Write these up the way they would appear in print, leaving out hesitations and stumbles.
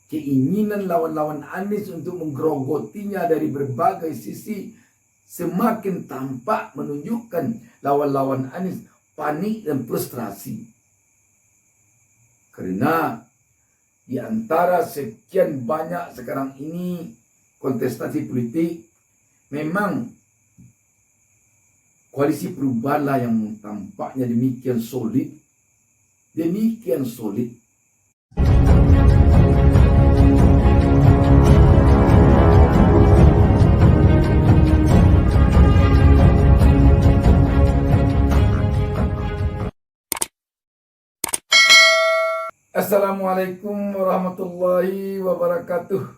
keinginan lawan-lawan Anies untuk menggerogotinya dari berbagai sisi semakin tampak menunjukkan lawan-lawan Anies panik dan frustrasi. Karena di antara sekian banyak sekarang ini kontestasi politik, memang koalisi perubahanlah yang tampaknya demikian solid. Assalamualaikum warahmatullahi wabarakatuh.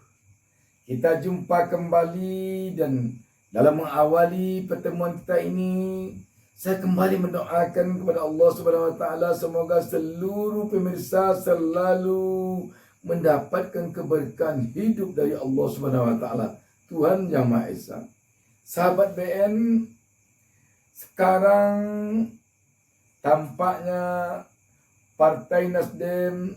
Kita jumpa kembali, dan dalam mengawali pertemuan kita ini, saya kembali mendoakan kepada Allah Subhanahu wa taala semoga seluruh pemirsa selalu mendapatkan keberkahan hidup dari Allah Subhanahu wa taala, Tuhan Yang Maha Esa. Sahabat BN, sekarang tampaknya Partai Nasdem,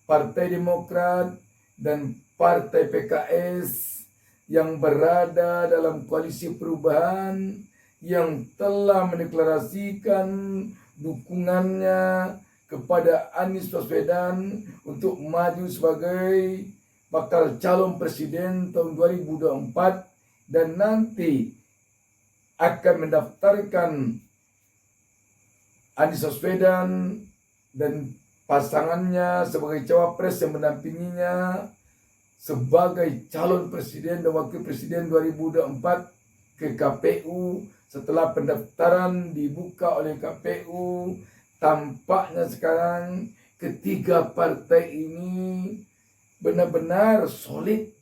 Partai Demokrat, dan Partai PKS yang berada dalam koalisi perubahan yang telah mendeklarasikan dukungannya kepada Anies Baswedan untuk maju sebagai bakal calon presiden tahun 2024 dan nanti akan mendaftarkan Anies Baswedan dan pasangannya sebagai cawapres yang mendampinginya sebagai calon presiden dan wakil presiden 2024 ke KPU. Setelah pendaftaran dibuka oleh KPU, tampaknya sekarang ketiga partai ini benar-benar solid.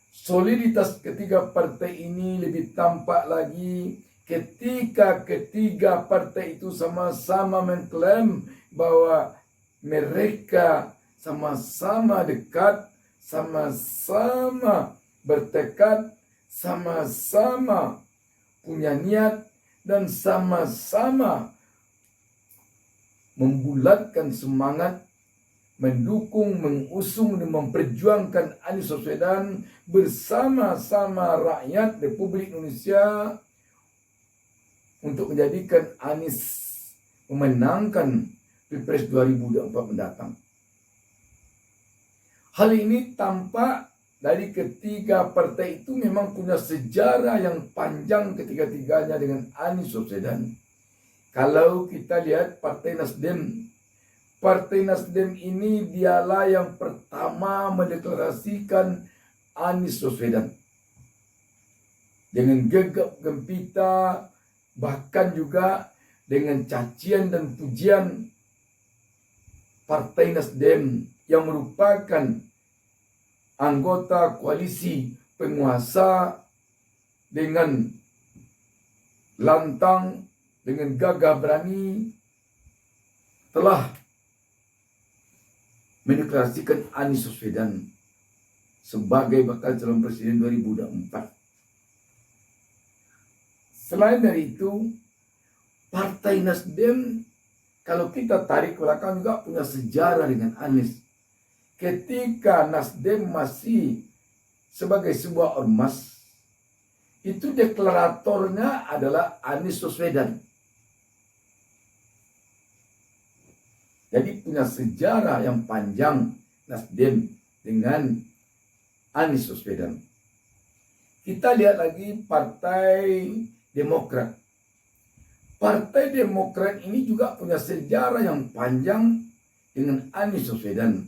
Soliditas ketiga partai ini lebih tampak lagi ketika ketiga partai itu sama-sama mengklaim bahwa mereka sama-sama dekat, sama-sama bertekad, sama-sama punya niat, dan sama-sama membulatkan semangat mendukung, mengusung, dan memperjuangkan Anies Baswedan bersama-sama rakyat Republik Indonesia untuk menjadikan Anies memenangkan Pilpres 2024 mendatang. Hal ini tampak dari ketiga partai itu memang punya sejarah yang panjang ketiga-tiganya dengan Anies Baswedan. Kalau kita lihat Partai Nasdem ini dialah yang pertama mendeklarasikan Anies Baswedan dengan gegap gempita, bahkan juga dengan cacian dan pujian Partai Nasdem yang merupakan anggota koalisi penguasa dengan lantang, dengan gagah berani telah mendeklarasikan Anies Baswedan sebagai bakal calon presiden 2024. Selain dari itu, Partai Nasdem kalau kita tarik ke belakang juga punya sejarah dengan Anies. Ketika Nasdem masih sebagai sebuah ormas, itu deklaratornya adalah Anies Baswedan. Jadi punya sejarah yang panjang Nasdem dengan Anies Baswedan. Kita lihat lagi Partai Demokrat. Partai Demokrat ini juga punya sejarah yang panjang dengan Anies Baswedan.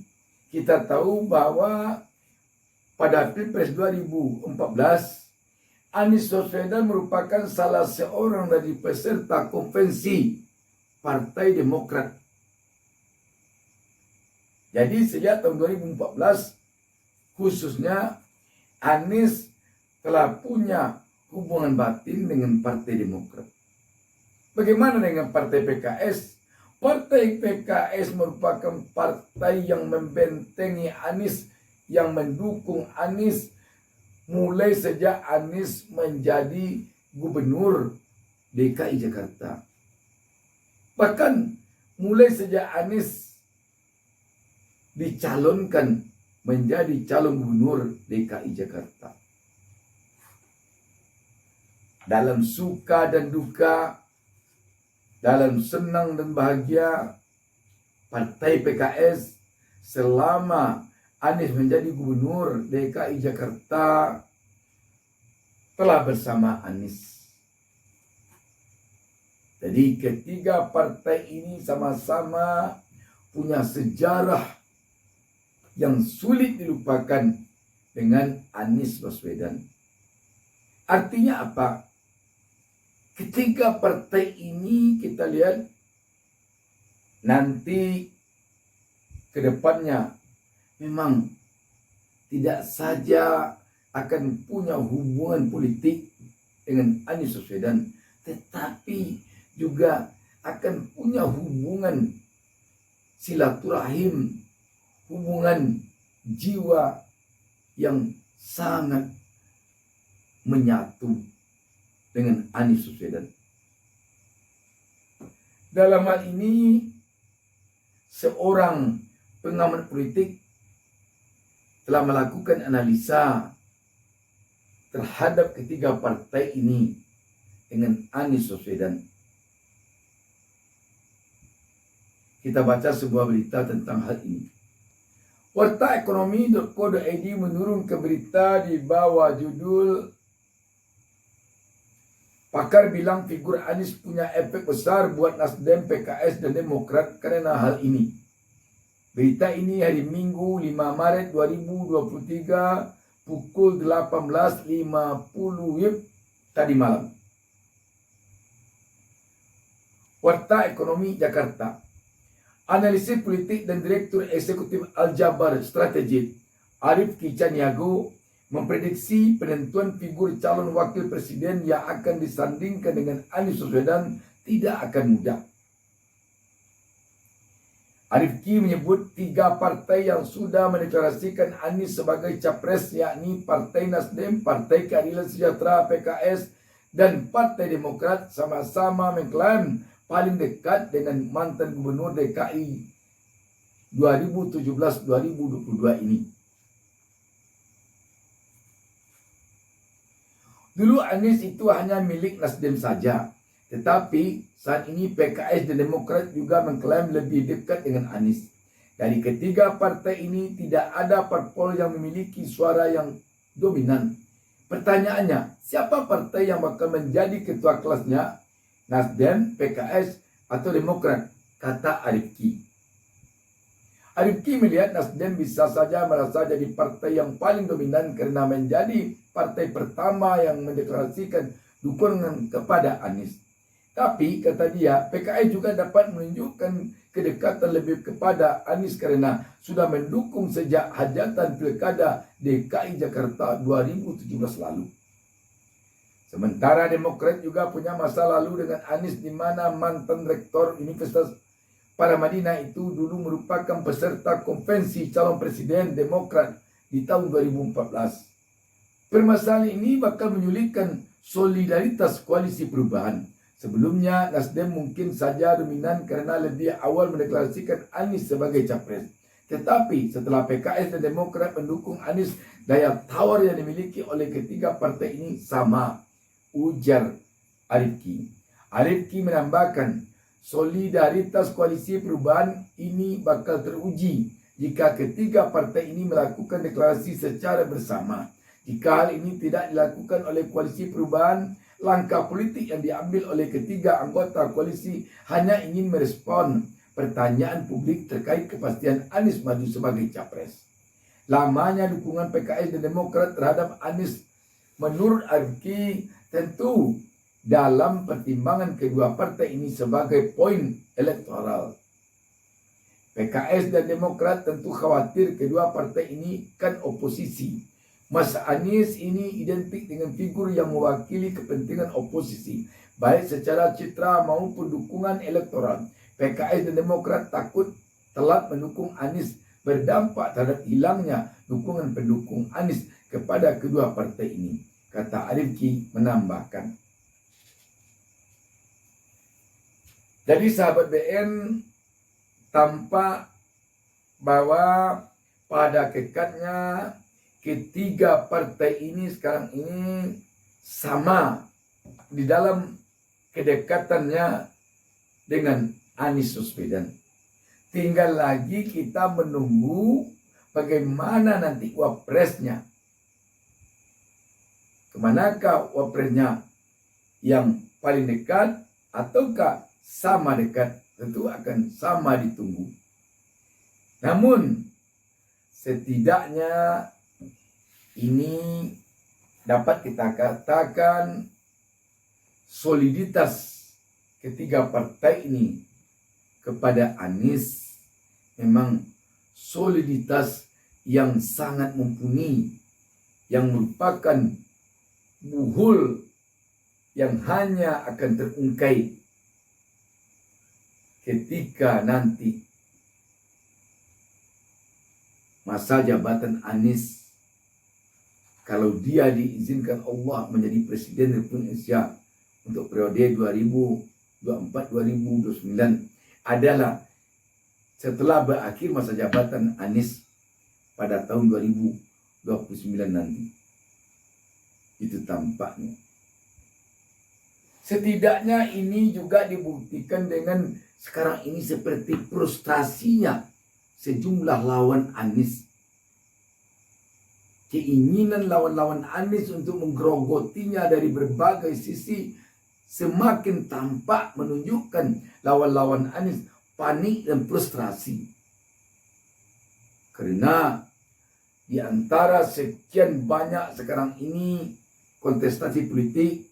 Kita tahu bahwa pada Pilpres 2014, Anies Baswedan merupakan salah seorang dari peserta konvensi Partai Demokrat. Jadi sejak tahun 2014 khususnya Anies telah punya hubungan batin dengan Partai Demokrat. Bagaimana dengan Partai PKS? Partai PKS merupakan partai yang membentengi Anies, yang mendukung Anies mulai sejak Anies menjadi gubernur DKI Jakarta. Bahkan mulai sejak Anies dicalonkan menjadi calon gubernur DKI Jakarta. Dalam suka dan duka, dalam senang dan bahagia, Partai PKS selama Anies menjadi gubernur DKI Jakarta telah bersama Anies. Jadi ketiga partai ini sama-sama punya sejarah yang sulit dilupakan dengan Anies Baswedan. Artinya apa? Ketiga partai ini kita lihat nanti ke depannya memang tidak saja akan punya hubungan politik dengan Anies Baswedan, tetapi juga akan punya hubungan silaturahim, hubungan jiwa yang sangat menyatu dengan Anies Baswedan. Dalam hal ini, seorang pengamat politik telah melakukan analisa terhadap ketiga partai ini dengan Anies Baswedan. Kita baca sebuah berita tentang hal ini. Wartaekonomi.co.id menurunkan berita di bawah judul pakar bilang figur Anies punya efek besar buat Nasdem, PKS, dan Demokrat karena hal ini. Berita ini hari Minggu 5 Maret 2023 pukul 18.50 WIB tadi malam. Warta Ekonomi Jakarta. Analisis politik dan Direktur Eksekutif Aljabar Strategik Arif Ki Caniago memprediksi penentuan figur calon wakil presiden yang akan disandingkan dengan Anies Baswedan tidak akan mudah. Arif Ki menyebut tiga partai yang sudah mendeklarasikan Anies sebagai capres, yakni Partai Nasdem, Partai Keadilan Sejahtera PKS, dan Partai Demokrat sama-sama mengklaim paling dekat dengan mantan gubernur DKI 2017-2022 ini. Dulu Anies itu hanya milik Nasdem saja, tetapi saat ini PKS dan Demokrat juga mengklaim lebih dekat dengan Anies. Dari ketiga partai ini tidak ada parpol yang memiliki suara yang dominan. Pertanyaannya, siapa partai yang bakal menjadi ketua kelasnya? Nasdem, PKS, atau Demokrat? Kata Arif Ki. Arif Ki melihat Nasdem bisa saja merasa jadi partai yang paling dominan karena menjadi partai pertama yang mendeklarasikan dukungan kepada Anies. Tapi, kata dia, PKS juga dapat menunjukkan kedekatan lebih kepada Anies karena sudah mendukung sejak hajatan pilkada DKI Jakarta 2017 lalu. Sementara Demokrat juga punya masa lalu dengan Anies, di mana mantan rektor Universitas Paramadina itu dulu merupakan peserta konvensi calon presiden Demokrat di tahun 2014. Permasalahan ini bakal menyulitkan solidaritas koalisi perubahan. Sebelumnya, Nasdem mungkin saja dominan karena lebih awal mendeklarasikan Anies sebagai capres. Tetapi setelah PKS dan Demokrat mendukung Anies, daya tawar yang dimiliki oleh ketiga partai ini sama, ujar Arif Ki. Arif Ki menambahkan, solidaritas koalisi perubahan ini bakal teruji jika ketiga partai ini melakukan deklarasi secara bersama. Jika hal ini tidak dilakukan oleh koalisi perubahan, langkah politik yang diambil oleh ketiga anggota koalisi hanya ingin merespon pertanyaan publik terkait kepastian Anies maju sebagai capres. Lamanya dukungan PKS dan Demokrat terhadap Anies menurut Arif Ki tentu dalam pertimbangan kedua partai ini sebagai poin elektoral. PKS dan Demokrat tentu khawatir kedua partai ini kan oposisi. Mas Anies ini identik dengan figur yang mewakili kepentingan oposisi, baik secara citra maupun dukungan elektoral. PKS dan Demokrat takut telat mendukung Anies berdampak terhadap hilangnya dukungan pendukung Anies kepada kedua partai ini, kata Arif Ki menambahkan. Jadi sahabat BN, tampak bahwa pada hakikatnya ketiga partai ini sekarang ini sama di dalam kedekatannya dengan Anies Baswedan. Tinggal lagi kita menunggu bagaimana nanti wapresnya. Kemanakah wapresnya, yang paling dekat ataukah sama dekat? Tentu akan sama ditunggu. Namun setidaknya ini dapat kita katakan soliditas ketiga partai ini kepada Anies memang soliditas yang sangat mumpuni, yang merupakan buhul yang hanya akan terungkai ketika nanti masa jabatan Anies, kalau dia diizinkan Allah menjadi Presiden Republik Indonesia untuk periode 2024-2029 adalah setelah berakhir masa jabatan Anies pada tahun 2029 nanti. Itu tampaknya. Setidaknya ini juga dibuktikan dengan sekarang ini seperti frustasinya sejumlah lawan Anies. Keinginan lawan-lawan Anies untuk menggerogotinya dari berbagai sisi semakin tampak, menunjukkan lawan-lawan Anies panik dan frustrasi. Karena di antara sekian banyak sekarang ini kontestasi politik,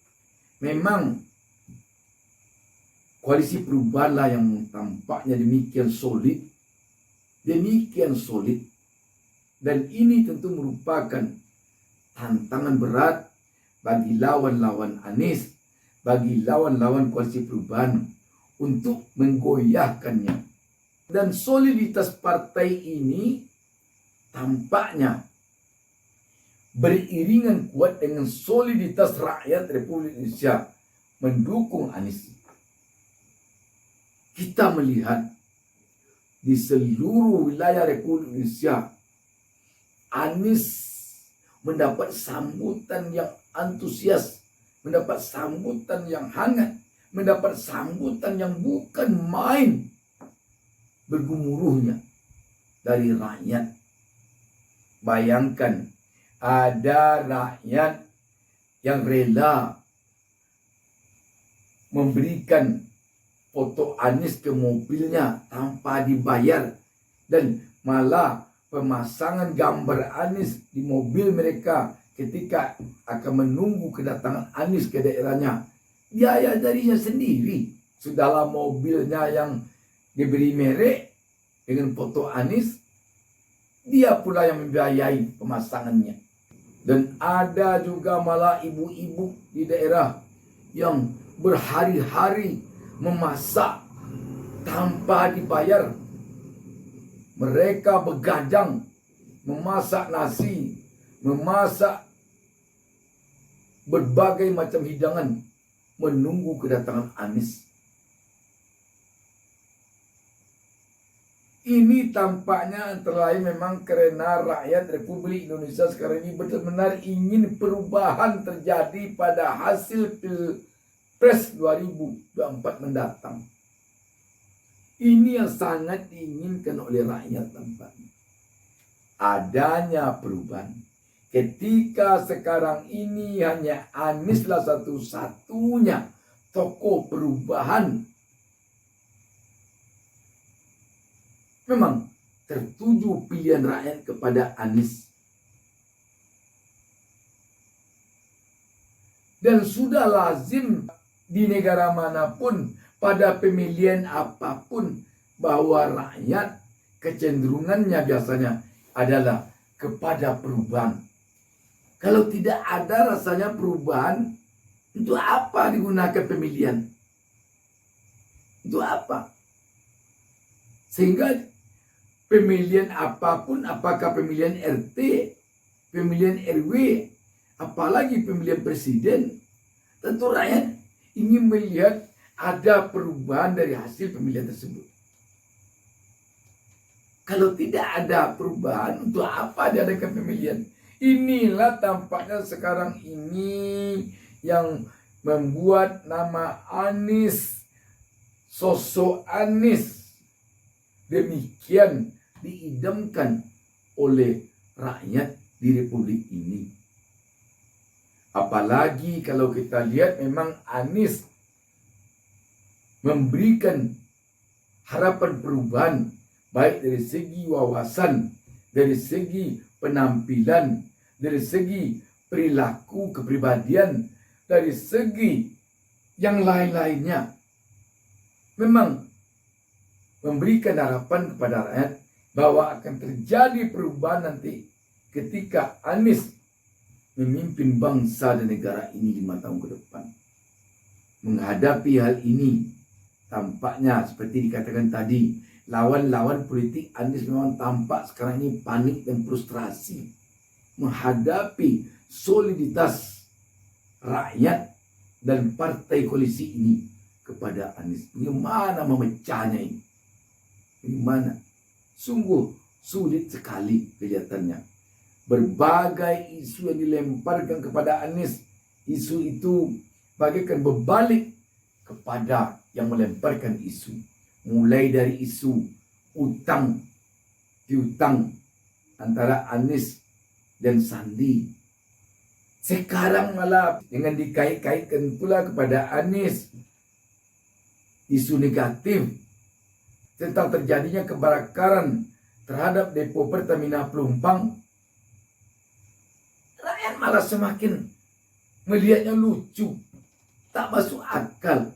memang koalisi perubahanlah yang tampaknya demikian solid. Dan ini tentu merupakan tantangan berat bagi lawan-lawan Anies, bagi lawan-lawan koalisi perubahan untuk menggoyahkannya. Dan soliditas partai ini tampaknya beriringan kuat dengan soliditas rakyat Republik Indonesia mendukung Anies. Kita melihat di seluruh wilayah Republik Indonesia, Anies mendapat sambutan yang antusias, mendapat sambutan yang hangat, mendapat sambutan yang bukan main bergemuruhnya dari rakyat. Bayangkan, ada rakyat yang rela memberikan foto Anies ke mobilnya tanpa dibayar, dan malah pemasangan gambar Anies di mobil mereka ketika akan menunggu kedatangan Anies ke daerahnya. Biaya darinya sendiri. Sudahlah mobilnya yang diberi merek dengan foto Anies, dia pula yang membiayai pemasangannya. Dan ada juga malah ibu-ibu di daerah yang berhari-hari memasak tanpa dibayar. Mereka begadang memasak nasi, memasak berbagai macam hidangan, menunggu kedatangan Anies. Ini tampaknya antara lain memang karena rakyat Republik Indonesia sekarang ini benar-benar ingin perubahan terjadi pada hasil Pilpres 2024 mendatang. Ini yang sangat diinginkan oleh rakyat tampaknya. Adanya perubahan. Ketika sekarang ini hanya Anieslah satu-satunya tokoh perubahan. Memang tertuju pilihan rakyat kepada Anies. Dan sudah lazim di negara manapun, pada pemilihan apapun, bahwa rakyat kecenderungannya biasanya adalah kepada perubahan. Kalau tidak ada rasanya perubahan, untuk apa digunakan pemilihan? Untuk apa? Sehingga pemilihan apapun, apakah pemilihan RT, pemilihan RW, apalagi pemilihan presiden, tentu rakyat ingin melihat ada perubahan dari hasil pemilihan tersebut. Kalau tidak ada perubahan, untuk apa diadakan pemilihan? Inilah tampaknya sekarang ini yang membuat nama Anies, sosok Anies, demikian diidamkan oleh rakyat di Republik ini. Apalagi kalau kita lihat memang Anies memberikan harapan perubahan, baik dari segi wawasan, dari segi penampilan, dari segi perilaku kepribadian, dari segi yang lain-lainnya. Memang memberikan harapan kepada rakyat bahwa akan terjadi perubahan nanti ketika Anies memimpin bangsa dan negara ini 5 tahun ke depan. Menghadapi hal ini, tampaknya seperti dikatakan tadi, lawan-lawan politik Anies memang tampak sekarang ini panik dan frustrasi menghadapi soliditas rakyat dan partai koalisi ini kepada Anies. Bagaimana memecahnya ini? Bagaimana? Sungguh sulit sekali kelihatannya. Berbagai isu yang dilemparkan kepada Anies, isu itu bagaikan berbalik kepada yang melemparkan isu. Mulai dari isu utang piutang antara Anies dan Sandi. Sekarang malah dengan dikait-kaitkan pula kepada Anies isu negatif tentang terjadinya kebakaran terhadap depo Pertamina Pelumpang. Rakyat malah semakin melihatnya lucu, tak masuk akal.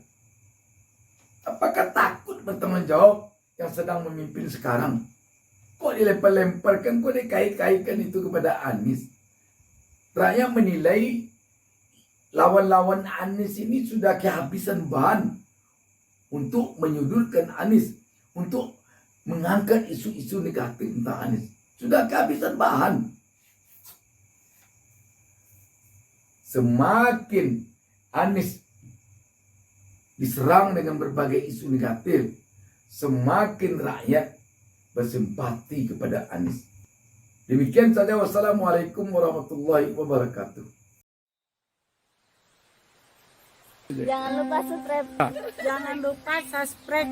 Apakah takut bertanggung jawab yang sedang memimpin sekarang? Kok dilempar-lemparkan, kok dikait-kaitkan itu kepada Anies? Rakyat menilai lawan-lawan Anies ini sudah kehabisan bahan untuk menyudutkan Anies, untuk mengangkat isu-isu negatif tentang Anies. Sudah kehabisan bahan. Semakin Anies diserang dengan berbagai isu negatif, semakin rakyat bersimpati kepada Anies. Demikian saja, wassalamualaikum warahmatullahi wabarakatuh. Jangan lupa subscribe.